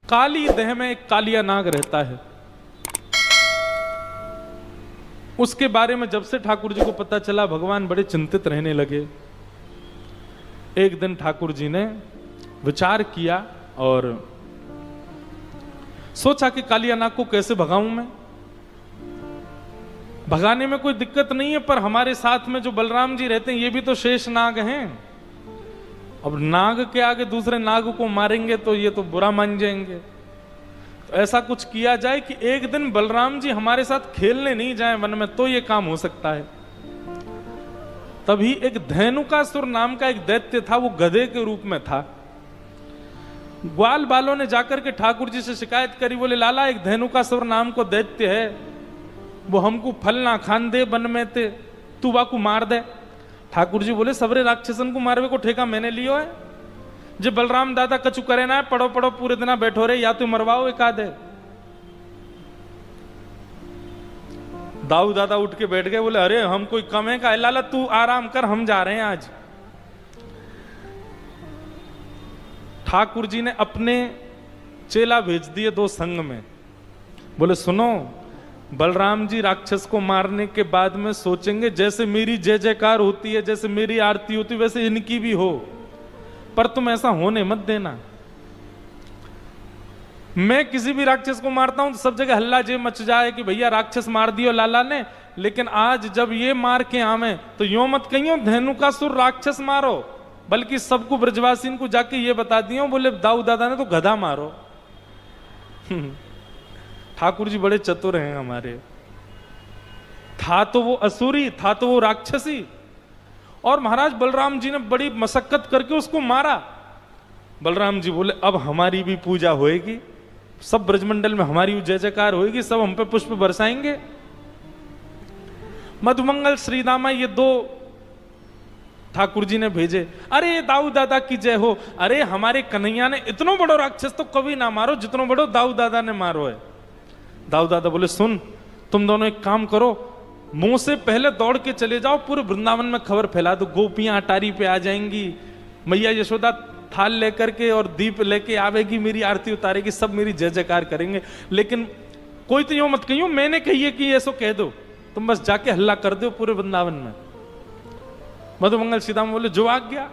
काली देह में एक कालिया नाग रहता है। उसके बारे में जब से ठाकुर जी को पता चला, भगवान बड़े चिंतित रहने लगे। एक दिन ठाकुर जी ने विचार किया और सोचा कि कालिया नाग को कैसे भगाऊं मैं। भगाने में कोई दिक्कत नहीं है, पर हमारे साथ में जो बलराम जी रहते हैं ये भी तो शेष नाग हैं। अब नाग के आगे दूसरे नाग को मारेंगे तो ये तो बुरा मान जाएंगे। तो ऐसा कुछ किया जाए कि एक दिन बलराम जी हमारे साथ खेलने नहीं जाए वन में, तो ये काम हो सकता है। तभी एक धेनुकासुर नाम का एक दैत्य था, वो गधे के रूप में था। ग्वाल बालों ने जाकर के ठाकुर जी से शिकायत करी, बोले लाला एक धेनुकासुर नाम को दैत्य है, वो हमको फल ना खान दे बन में ते, तू वाकू मार दे। ठाकुर जी बोले सबरे राक्षसन को मारवे को ठेका मैंने लियो है, जे बलराम दादा कछु करे ना पड़ो पड़ो पूरे दिन बैठो रे, या तो मरवाओ एक आधे। दाऊ दादा उठ के बैठ गए, बोले अरे हम कोई कम है का, लाला तू आराम कर, हम जा रहे हैं आज। ठाकुर जी ने अपने चेला भेज दिए दो संग में, बोले सुनो बलराम जी राक्षस को मारने के बाद में सोचेंगे जैसे मेरी जय जयकार होती है, जैसे मेरी आरती होती है, वैसे इनकी भी हो, पर तुम ऐसा होने मत देना। मैं किसी भी राक्षस को मारता हूं तो सब जगह हल्ला जे मच जाए कि भैया राक्षस मार दियो लाला ने, लेकिन आज जब ये मार के आवे तो यो मत कहियो धेनुकासुर राक्षस मारो, बल्कि सबको ब्रजवासी को जाके ये बता दियो, बोले दाऊ दादा ने तो गधा मारो। ठाकुर जी बड़े चतुर हैं हमारे। था तो वो असुरी, था तो वो राक्षसी, और महाराज बलराम जी ने बड़ी मशक्कत करके उसको मारा। बलराम जी बोले अब हमारी भी पूजा होएगी, सब ब्रजमंडल में हमारी जय जयकार होएगी, सब हम पे पुष्प बरसाएंगे। मधुमंगल श्रीदामा ये दो ठाकुर जी ने भेजे, अरे दाऊ दादा की जय हो, अरे हमारे कन्हैया ने इतना बड़ो राक्षस तो कभी ना मारो जितना बड़ो दाऊ दादा ने मारो है। दाऊ दादा बोले सुन तुम दोनों एक काम करो, मुंह से पहले दौड़ के चले जाओ, पूरे वृंदावन में खबर फैला दो, गोपियां अटारी पे आ जाएंगी, मैया यशोदा थाल लेकर के और दीप लेके आवेगी, मेरी आरती उतारेगी, सब मेरी जय जयकार करेंगे, लेकिन कोई तो यूं मत कहियो मैंने कहिए कि ऐसो कह दो, तुम बस जाके हल्ला कर दो पूरे वृंदावन में। मधुमंगल श्रीदामा बोले जो आ गया।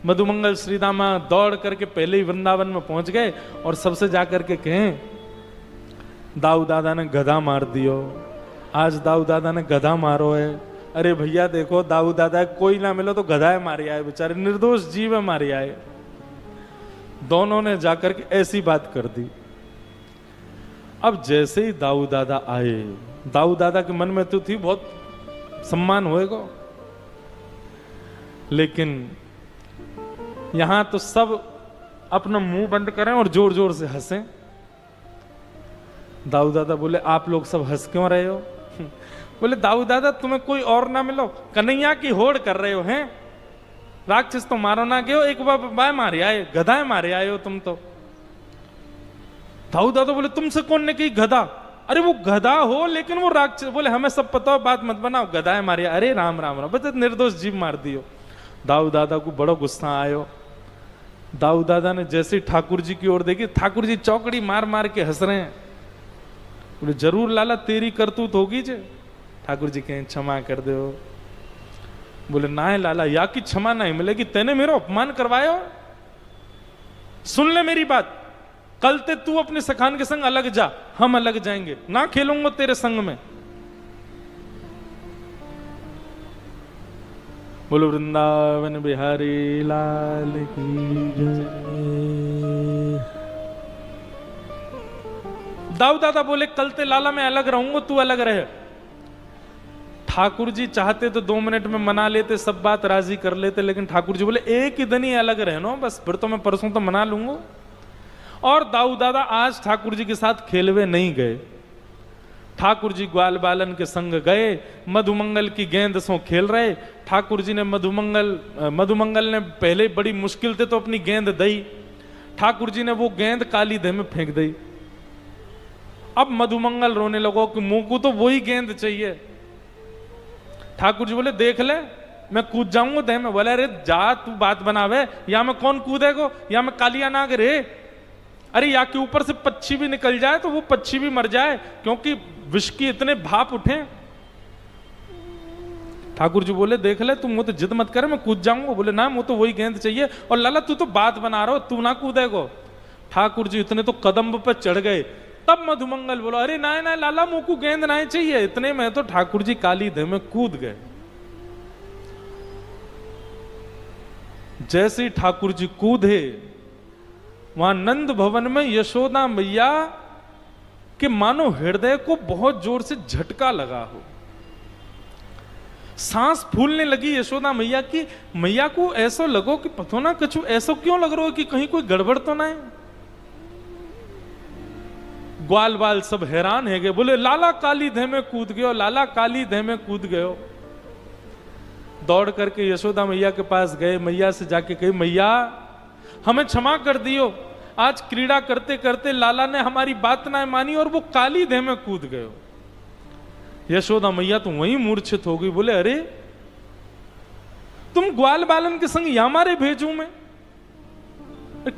मधुमंगल श्रीदामा दौड़ करके पहले ही वृंदावन में पहुंच गए और सबसे जाकर के कहें दाऊ दादा ने गधा मार दियो, आज दाऊ दादा ने गधा मारो है। अरे भैया देखो दाऊ दादा कोई ना मिलो तो गधा है मारी आए, बेचारे निर्दोष जीव है मारी आए। दोनों ने जाकर के ऐसी बात कर दी। अब जैसे ही दाऊ दादा आए, दाऊ दादा के मन में तो थी बहुत सम्मान होएगा, लेकिन यहां तो सब अपना मुंह बंद करें और जोर जोर से हंसें। दाऊ दादा बोले आप लोग सब हंस क्यों रहे हो? बोले दाऊ दादा तुम्हें कोई और ना मिलो, कन्हैया की होड़ कर रहे हो हैं, राक्षस तो मारो ना गए हो, एक बार मारे आए, गधाए मारे आए हो तुम तो। दाऊ दादा बोले तुमसे कौन ने कही गधा? अरे वो गधा हो लेकिन वो राक्षस। बोले हमें सब पता हो, बात मत बनाओ, गधाए मारे। अरे राम राम राम, बता निर्दोष जीव मार दियो। दाऊ दादा को बड़ा गुस्सा आयो। दाऊ दादा ने जैसे ठाकुर जी की ओर देखी, ठाकुर जी चौकड़ी मार मार के हंस रहे हैं। बोले जरूर लाला तेरी करतूत होगी जे। ठाकुर जी कहें क्षमा कर दो। बोले ना है लाला, या की क्षमा नहीं मिलेगी, तेने मेरा अपमान करवाया। सुन ले मेरी बात, कल ते तू अपने सखान के संग अलग जा, हम अलग जाएंगे, ना खेलूंगा तेरे संग में। बोलो वृंदावन बिहारी लाल की जय। दाऊ दादा बोले कल ते लाला मैं अलग रहूंगा, तू अलग रहे। ठाकुर जी चाहते तो 2 मिनट में मना लेते, सब बात राजी कर लेते, लेकिन ठाकुर जी बोले एक ही दिन ही अलग रहना, बस फिर तो मैं परसों तो मना लूंगा। और दाऊ दादा आज ठाकुर जी के साथ खेलवे नहीं गए। ठाकुर जी ग्वाल बालन के संग गए, मधुमंगल की गेंद सो खेल रहे। ठाकुर जी ने मधुमंगल ने पहले बड़ी मुश्किल से तो अपनी गेंद दी, ठाकुर जी ने वो गेंद काली देह में फेंक दी। अब मधुमंगल रोने लगो कि मुंह को तो वही गेंद चाहिए। ठाकुर जी बोले देख ले मैं कूद जाऊंगा देह में। बोले अरे जा तू बात बनावे, या मैं कौन कूदेगो, या मैं कालिया नाग रे। अरे या के ऊपर से पक्षी भी निकल जाए तो वो पक्षी भी मर जाए, क्योंकि विष की इतने भाप उठे। ठाकुर जी बोले देख ले तुम, वो तो जिद मत कर, मैं कूद जाऊंगा। बोले ना, वो तो वही गेंद चाहिए। और लाला तू तो बात बना रहा हो, तू ना कूदेगो। ठाकुर जी इतने तो कदम पर चढ़ गए। तब मधुमंगल बोला अरे ना ना लाला, मुंह को गेंद ना चाहिए। इतने में तो ठाकुर जी काली देह में कूद गए। जैसे ही ठाकुर जी कूदे, वहां नंद भवन में यशोदा मैया के मानो हृदय को बहुत जोर से झटका लगा हो। सांस फूलने लगी यशोदा मैया की। मैया को ऐसा लगो कि पतो ना कछु ऐसा क्यों लग रहा हो कि कहीं कोई गड़बड़ तो ना है। ग्वाल बाल सब हैरान है गए, बोले लाला काली देह में कूद गयो, लाला काली देह में कूद गयो। दौड़ करके यशोदा मैया के पास गए, मैया से जाके कही मैया हमें क्षमा कर दियो, आज क्रीड़ा करते करते लाला ने हमारी बात ना मानी और वो काली देह में कूद गयो। यशोदा मैया तो वहीं मूर्छित हो गई। बोले अरे तुम ग्वाल बालन के संग यहां मारे भेजू मैं,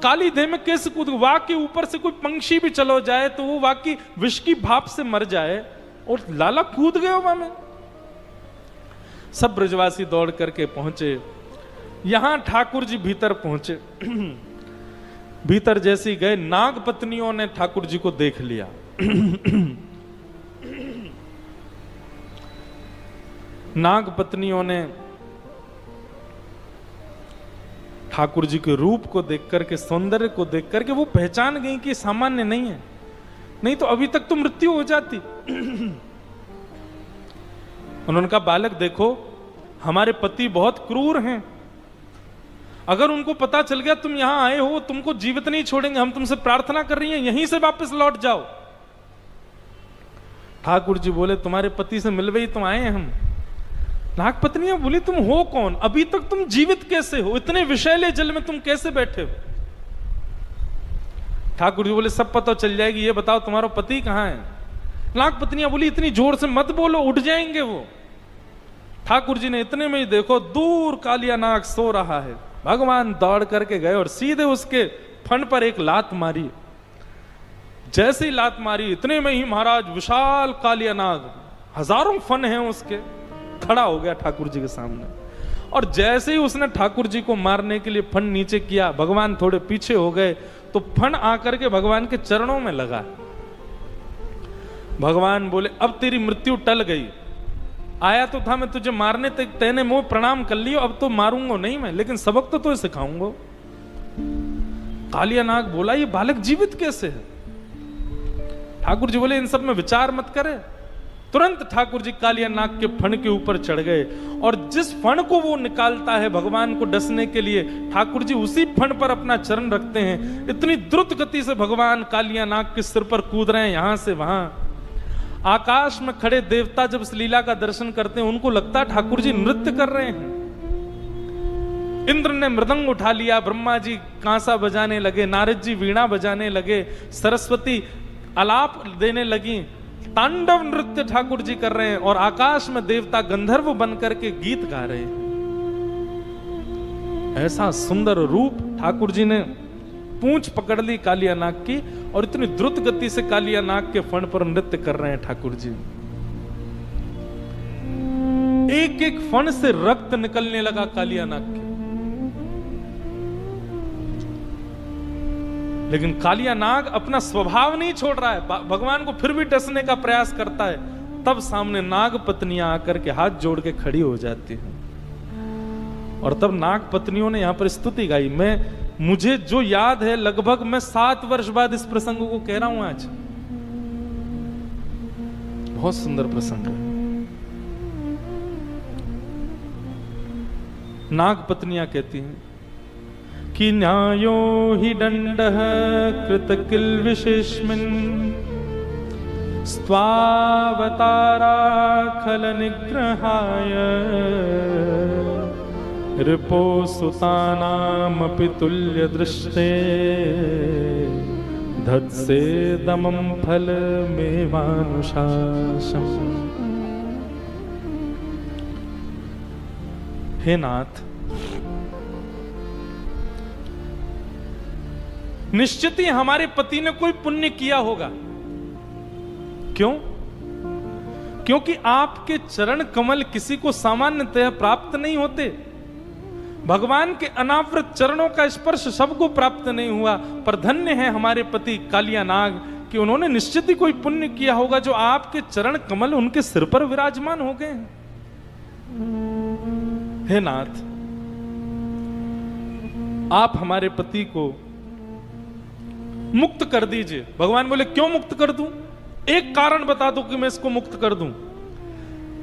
काली देह में कैसे कूद? वाक के ऊपर से कोई पंक्षी भी चलो जाए तो वो वाक की विष की भाप से मर जाए, और लाला कूद गए वहां में। सब ब्रजवासी दौड़ करके पहुंचे। यहां ठाकुर जी भीतर पहुंचे। भीतर जैसे गए, नाग पत्नियों ने ठाकुर जी को देख लिया। नाग पत्नियों ने ठाकुर जी के रूप को देख करके, सौंदर्य को देख करके वो पहचान गई कि सामान्य नहीं है, नहीं तो अभी तक तो मृत्यु हो जाती। उन्होंने कहा बालक देखो, हमारे पति बहुत क्रूर हैं, अगर उनको पता चल गया तुम यहां आए हो, तुमको जीवित नहीं छोड़ेंगे। हम तुमसे प्रार्थना कर रही हैं यहीं से वापस लौट जाओ। ठाकुर जी बोले तुम्हारे पति से मिलवे ही तो आए हैं हम। नाग पत्नियां बोली तुम हो कौन, अभी तक तुम जीवित कैसे हो, इतने विषैले जल में तुम कैसे बैठे हो? ठाकुर जी बोले सब पता चल जाएगी, ये बताओ तुम्हारा पति कहां है? नाग पत्नियां बोली इतनी जोर से मत बोलो, उठ जाएंगे वो। ठाकुर जी ने इतने में ही देखो दूर कालिया नाग सो रहा है। भगवान दौड़ करके गए और सीधे उसके फन पर एक लात मारी। जैसे ही लात मारी, इतने में ही महाराज विशाल कालिया नाग, हजारों फन हैं उसके, खड़ा हो गया ठाकुर जी के सामने। और जैसे ही उसने ठाकुर जी को मारने के लिए फन नीचे किया, भगवान थोड़े पीछे हो गए तो फन आकर के भगवान के चरणों में लगा। भगवान बोले अब तेरी मृत्यु टल गई, आया तो था मैं तुझे मारने तक, तेने मुंह प्रणाम कर लियो, अब तो मारूंगा नहीं मैं, लेकिन सबक तो तुझे सिखाऊंगा। कालिया नाग बोला ये बालक जीवित कैसे है? ठाकुर जी बोले इन सब में विचार मत करे। तुरंत ठाकुर जी कालिया नाग के फण के ऊपर चढ़ गए, और जिस फण को वो निकालता है भगवान को डसने के लिए, ठाकुर जी उसी फण पर अपना चरण रखते हैं। इतनी द्रुत गति से भगवान कालिया नाग के सिर पर कूद रहे हैं, यहां से वहां। आकाश में खड़े देवता जब इस लीला का दर्शन करते हैं, उनको लगता है ठाकुर जी नृत्य कर रहे हैं। इंद्र ने मृदंग उठा लिया, ब्रह्मा जी कांसा बजाने लगे, नारद जी वीणा बजाने लगे, सरस्वती आलाप देने लगी, तांडव नृत्य ठाकुर जी कर रहे हैं, और आकाश में देवता गंधर्व बन करके गीत गा रहे हैं। ऐसा सुंदर रूप ठाकुर जी ने पूंछ पकड़ ली कालिया नाग की, और इतनी द्रुत गति से कालिया नाग के फण पर नृत्य कर रहे हैं ठाकुर जी। एक एक फण से रक्त निकलने लगा कालिया नाग के, लेकिन कालिया नाग अपना स्वभाव नहीं छोड़ रहा है, भगवान को फिर भी डसने का प्रयास करता है। तब सामने नाग पत्नियां आकर के हाथ जोड़ के खड़ी हो जाती हैं, और तब नाग पत्नियों ने यहां पर स्तुति गाई। मुझे जो याद है, लगभग मैं 7 वर्ष बाद इस प्रसंग को कह रहा हूं आज। बहुत सुंदर प्रसंग है। नाग पत्नियां कहती हैं कि न्यायो हि दंडः कृत किल विशेषमिन् स्वावतारा खल निग्रहाय रिपो सुतानामपि तुल्य दृष्टे धत्से दमं फलमेवानुशासम्। हे नाथ, निश्चित ही हमारे पति ने कोई पुण्य किया होगा। क्यों? क्योंकि आपके चरण कमल किसी को सामान्यतः प्राप्त नहीं होते। भगवान के अनावृत चरणों का स्पर्श सबको प्राप्त नहीं हुआ, पर धन्य है हमारे पति कालिया नाग कि उन्होंने निश्चित ही कोई पुण्य किया होगा जो आपके चरण कमल उनके सिर पर विराजमान हो गए हैं। हे नाथ, आप हमारे पति को मुक्त कर दीजिए। भगवान बोले क्यों मुक्त कर दूं? एक कारण बता दो कि मैं इसको मुक्त कर दूं।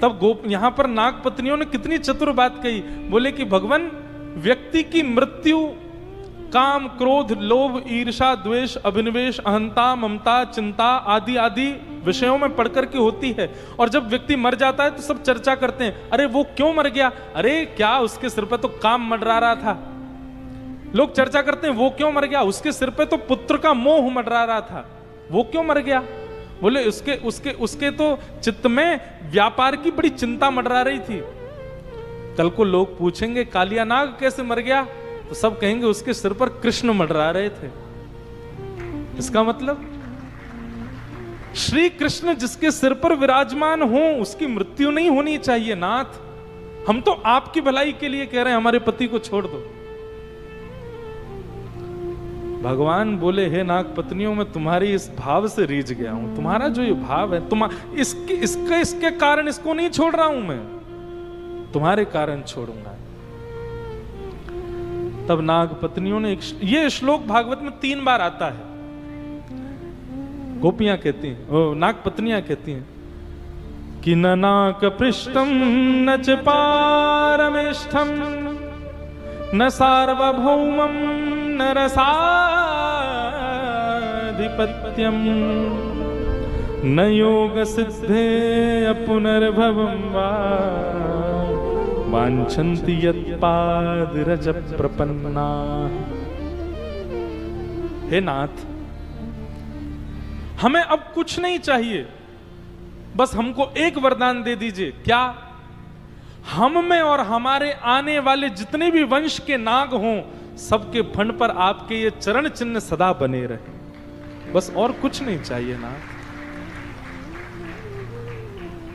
तब यहां पर नाग पत्नियों ने कितनी चतुर बात कही। बोले कि भगवान, व्यक्ति की मृत्यु काम, क्रोध, लोभ, ईर्षा, द्वेष, अभिनिवेश, अहंता, ममता, चिंता आदि आदि विषयों में पढ़कर के होती है। और जब व्यक्ति मर जाता है तो सब चर्चा करते हैं, अरे वो क्यों मर गया? अरे क्या उसके सिर पर तो काम मंडरा रहा था। लोग चर्चा करते हैं वो क्यों मर गया? उसके सिर पे तो पुत्र का मोह मंडरा रहा था, वो क्यों मर गया? बोले उसके तो चित्त में व्यापार की बड़ी चिंता मंडरा रही थी। कल को लोग पूछेंगे कालिया नाग कैसे मर गया, तो सब कहेंगे उसके सिर पर कृष्ण मंडरा रहे थे। इसका मतलब श्री कृष्ण जिसके सिर पर विराजमान हो उसकी मृत्यु नहीं होनी चाहिए। नाथ, हम तो आपकी भलाई के लिए कह रहे हैं, हमारे पति को छोड़ दो। भगवान बोले हे नाग पत्नियों, मैं तुम्हारी इस भाव से रीझ गया हूं। तुम्हारा जो ये भाव है, इसके कारण इसको नहीं छोड़ रहा हूं, मैं तुम्हारे कारण छोड़ूंगा। तब नाग पत्नियों ने ये श्लोक भागवत में 3 बार आता है। गोपियां कहती हैं, नाग पत्नियां कहती हैं कि न नाक पृष्ठम न च पारमेष्ठम न सार्वभौमम न रसाधिपत्यम न योग सिद्धे पुनर्भवम वा वांछन्ति यत्पादरज प्रपन्ना। हे नाथ, हमें अब कुछ नहीं चाहिए, बस हमको एक वरदान दे दीजिए। क्या? हम में और हमारे आने वाले जितने भी वंश के नाग हों, सबके फण पर आपके ये चरण चिन्ह सदा बने रहे, बस और कुछ नहीं चाहिए।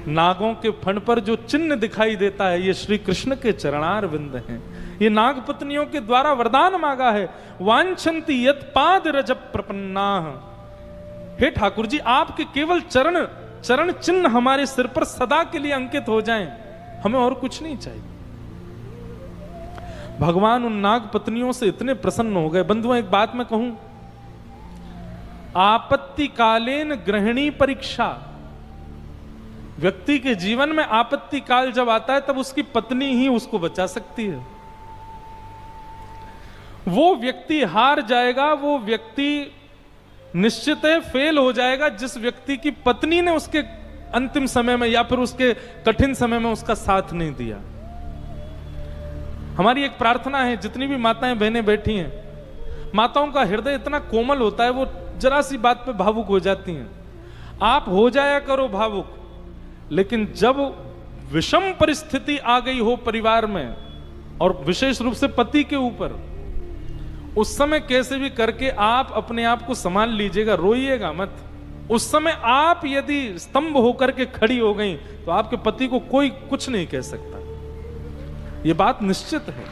नागों के फण पर जो चिन्ह दिखाई देता है ये श्री कृष्ण के चरणार विंद हैं। ये नाग पत्नियों के द्वारा वरदान मांगा है। वांछन्ति यत् पाद रज प्रपन्नाः। हे ठाकुर जी, आपके केवल चरण चिन्ह हमारे सिर पर सदा के लिए अंकित हो जाएं, हमें और कुछ नहीं चाहिए। भगवान उन नाग पत्नियों से इतने प्रसन्न हो गए। बंधुओं, एक बात मैं कहूं, आपत्ति कालीन गृहिणी परीक्षा। व्यक्ति के जीवन में आपत्ति काल जब आता है तब उसकी पत्नी ही उसको बचा सकती है। वो व्यक्ति हार जाएगा, वो व्यक्ति निश्चित है फेल हो जाएगा जिस व्यक्ति की पत्नी ने उसके अंतिम समय में या फिर उसके कठिन समय में उसका साथ नहीं दिया। हमारी एक प्रार्थना है, जितनी भी माताएं बहनें बैठी हैं, माताओं का हृदय इतना कोमल होता है, वो जरा सी बात पे भावुक हो जाती हैं। आप हो जाया करो भावुक, लेकिन जब विषम परिस्थिति आ गई हो परिवार में और विशेष रूप से पति के ऊपर, उस समय कैसे भी करके आप अपने आप को संभाल लीजिएगा, रोइएगा मत। उस समय आप यदि स्तंभ होकर के खड़ी हो गई तो आपके पति को कोई कुछ नहीं कह सकता, यह बात निश्चित है।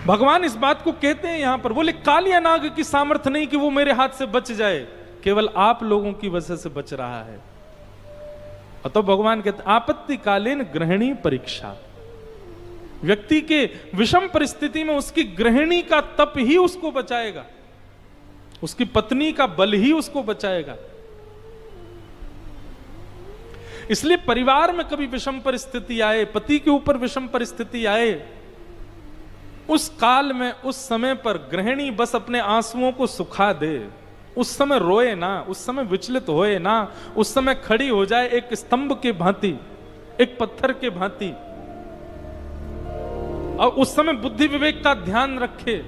भगवान इस बात को कहते हैं यहां पर, बोले कालिया नाग की सामर्थ्य नहीं कि वो मेरे हाथ से बच जाए, केवल आप लोगों की वजह से बच रहा है। तो भगवान कहते आपत्ति कालीन गृहिणी परीक्षा। व्यक्ति के विषम परिस्थिति में उसकी गृहिणी का तप ही उसको बचाएगा, उसकी पत्नी का बल ही उसको बचाएगा। इसलिए परिवार में कभी विषम परिस्थिति आए, पति के ऊपर विषम परिस्थिति आए, उस काल में उस समय पर गृहिणी बस अपने आंसुओं को सुखा दे। उस समय रोए ना, उस समय विचलित होए ना, उस समय खड़ी हो जाए एक स्तंभ के भांति, एक पत्थर के भांति, और उस समय बुद्धि विवेक का ध्यान रखे।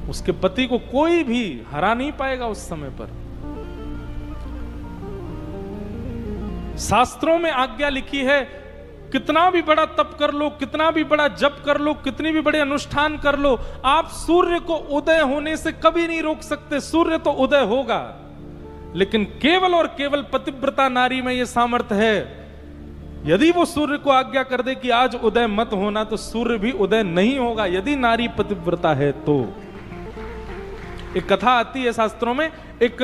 उसके पति को कोई भी हरा नहीं पाएगा उस समय पर। शास्त्रों में आज्ञा लिखी है, कितना भी बड़ा तप कर लो, कितना भी बड़ा जप कर लो, कितनी भी बड़े अनुष्ठान कर लो, आप सूर्य को उदय होने से कभी नहीं रोक सकते। सूर्य तो उदय होगा, लेकिन केवल और केवल पतिव्रता नारी में यह सामर्थ्य है, यदि वो सूर्य को आज्ञा कर दे कि आज उदय मत होना, तो सूर्य भी उदय नहीं होगा, यदि नारी पतिव्रता है तो। एक कथा आती है शास्त्रों में, एक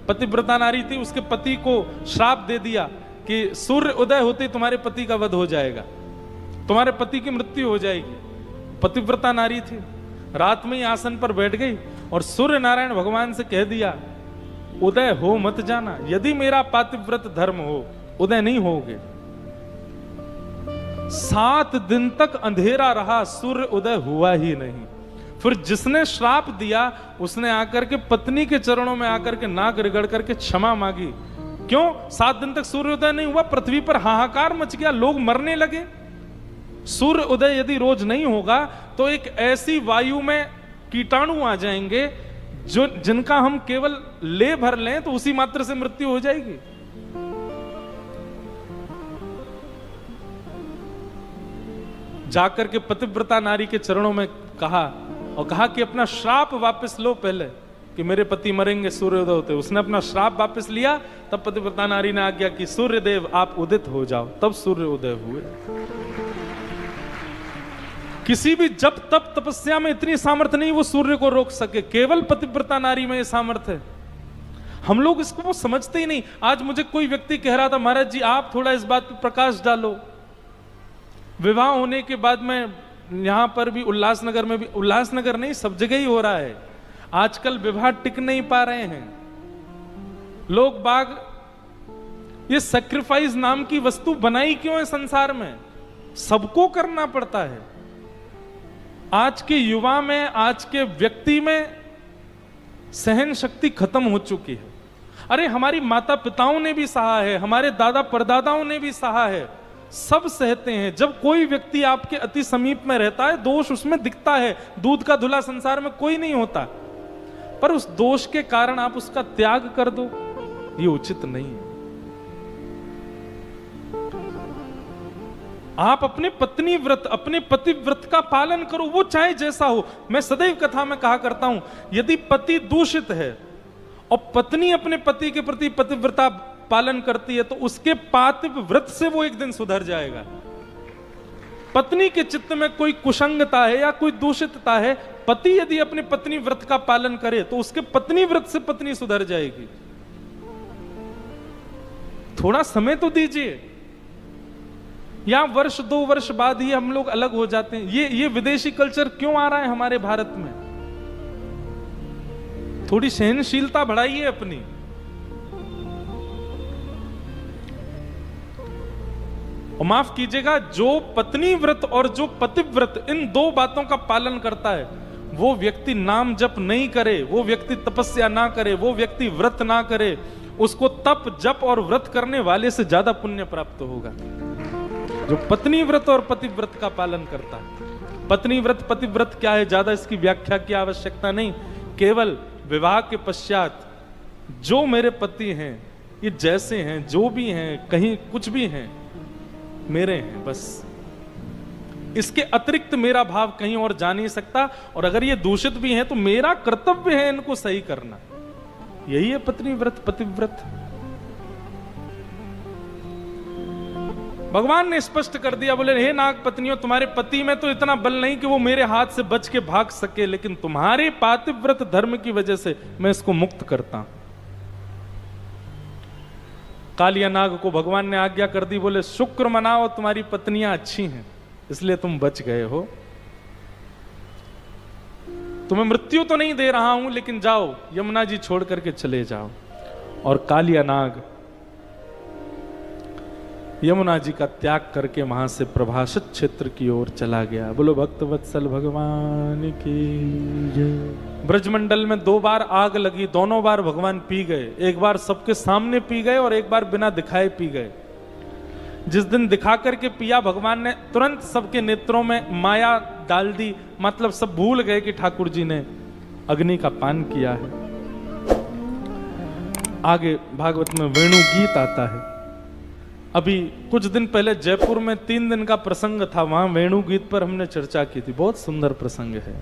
पतिव्रता नारी थी, उसके पति को श्राप दे दिया कि सूर्य उदय होते तुम्हारे पति का वध हो जाएगा, तुम्हारे पति की मृत्यु हो जाएगी। पतिव्रता नारी थी, रात में ही आसन पर बैठ गई और सूर्य नारायण भगवान से कह दिया, उदय हो मत जाना, यदि मेरा पातिव्रत धर्म हो, उदय नहीं होगे। 7 दिन तक अंधेरा रहा, सूर्य उदय हुआ ही नहीं। फिर जिसने श्राप दिया उसने आकर के पत्नी के चरणों में आकर के नाक रगड़ करके क्षमा मांगी। क्यों? 7 दिन तक सूर्योदय नहीं हुआ, पृथ्वी पर हाहाकार मच गया, लोग मरने लगे। सूर्य उदय यदि रोज नहीं होगा तो एक ऐसी वायु में कीटाणु आ जाएंगे जो जिनका हम केवल ले भर लें तो उसी मात्र से मृत्यु हो जाएगी। जाकर के पतिव्रता नारी के चरणों में कहा और कहा कि अपना श्राप वापस लो, पहले कि मेरे पति मरेंगे सूर्योदय होते। उसने अपना श्राप वापस लिया, तब पतिव्रता नारी ने आज्ञा की, सूर्यदेव आप उदित हो जाओ, तब सूर्य उदय हुए। किसी भी जब तप तपस्या में इतनी सामर्थ्य नहीं वो सूर्य को रोक सके, केवल पतिव्रता नारी में ये सामर्थ्य है। हम लोग इसको वो समझते ही नहीं। आज मुझे कोई व्यक्ति कह रहा था, महाराज जी आप थोड़ा इस बात पर प्रकाश डालो। विवाह होने के बाद में यहां पर भी उल्लासनगर में भी, उल्लासनगर नहीं सब जगह ही हो रहा है, आजकल विवाह टिक नहीं पा रहे हैं। लोग बाग ये सैक्रिफाइस नाम की वस्तु बनाई क्यों है संसार में? सबको करना पड़ता है। आज के युवा में, आज के व्यक्ति में सहन शक्ति खत्म हो चुकी है। अरे हमारी माता पिताओं ने भी सहा है, हमारे दादा परदादाओं ने भी सहा है, सब सहते हैं। जब कोई व्यक्ति आपके अति समीप में रहता है, दोष उसमें दिखता है। दूध का धुला संसार में कोई नहीं होता, पर उस दोष के कारण आप उसका त्याग कर दो, ये उचित नहीं है। आप अपने पत्नी व्रत, अपने पति व्रत का पालन करो, वो चाहे जैसा हो। मैं सदैव कथा में कहा करता हूं, यदि पति दूषित है और पत्नी अपने पति के प्रति पतिव्रता पालन करती है तो उसके पातिव व्रत से वो एक दिन सुधर जाएगा। पत्नी के चित्त में कोई कुसंगता है या कोई दूषितता है, पति यदि अपने पत्नी व्रत का पालन करे तो उसके पत्नी व्रत से पत्नी सुधर जाएगी। थोड़ा समय तो दीजिए, या वर्ष 2 वर्ष बाद ही हम लोग अलग हो जाते हैं। ये विदेशी कल्चर क्यों आ रहा है हमारे भारत में? थोड़ी सहनशीलता बढ़ाइए अपनी। और माफ कीजिएगा, जो पत्नी व्रत और जो पतिव्रत, इन 2 बातों का पालन करता है, वो व्यक्ति नाम जप नहीं करे, वो व्यक्ति तपस्या ना करे, वो व्यक्ति व्रत ना करे, उसको तप जप और व्रत करने वाले से ज्यादा पुण्य प्राप्त होगा जो पत्नी व्रत और पतिव्रत का पालन करता है। पत्नी व्रत पतिव्रत क्या है, ज्यादा इसकी व्याख्या की आवश्यकता नहीं। केवल विवाह के पश्चात जो मेरे पति हैं, ये जैसे हैं, जो भी हैं, कहीं कुछ भी हैं, मेरे हैं बस। इसके अतिरिक्त मेरा भाव कहीं और जा नहीं सकता। और अगर ये दूषित भी हैं तो मेरा कर्तव्य है इनको सही करना। यही है पत्नी व्रत पतिव्रत। भगवान ने स्पष्ट कर दिया, बोले हे नाग पत्नियों, तुम्हारे पति में तो इतना बल नहीं कि वो मेरे हाथ से बच के भाग सके, लेकिन तुम्हारे पातिव्रत धर्म की वजह से मैं इसको मुक्त करता हूं। कालिया नाग को भगवान ने आज्ञा कर दी, बोले शुक्र मनाओ, तुम्हारी पत्नियां अच्छी हैं इसलिए तुम बच गए हो। तुम्हें मृत्यु तो नहीं दे रहा हूं, लेकिन जाओ यमुना जी छोड़ करके चले जाओ। और कालिया नाग यमुना जी का त्याग करके वहां से प्रभाषित क्षेत्र की ओर चला गया। बोलो भक्त वत्सल भगवान की जय। ब्रजमंडल में 2 बार आग लगी, दोनों बार भगवान पी गए। एक बार सबके सामने पी गए और एक बार बिना दिखाए पी गए। जिस दिन दिखा करके पिया, भगवान ने तुरंत सबके नेत्रों में माया डाल दी, मतलब सब भूल गए कि ठाकुर जी ने अग्नि का पान किया है। आगे भागवत में वेणु गीत आता है, अभी कुछ दिन पहले जयपुर में 3 दिन का प्रसंग था, वहां वेणु गीत पर हमने चर्चा की थी, बहुत सुंदर प्रसंग है।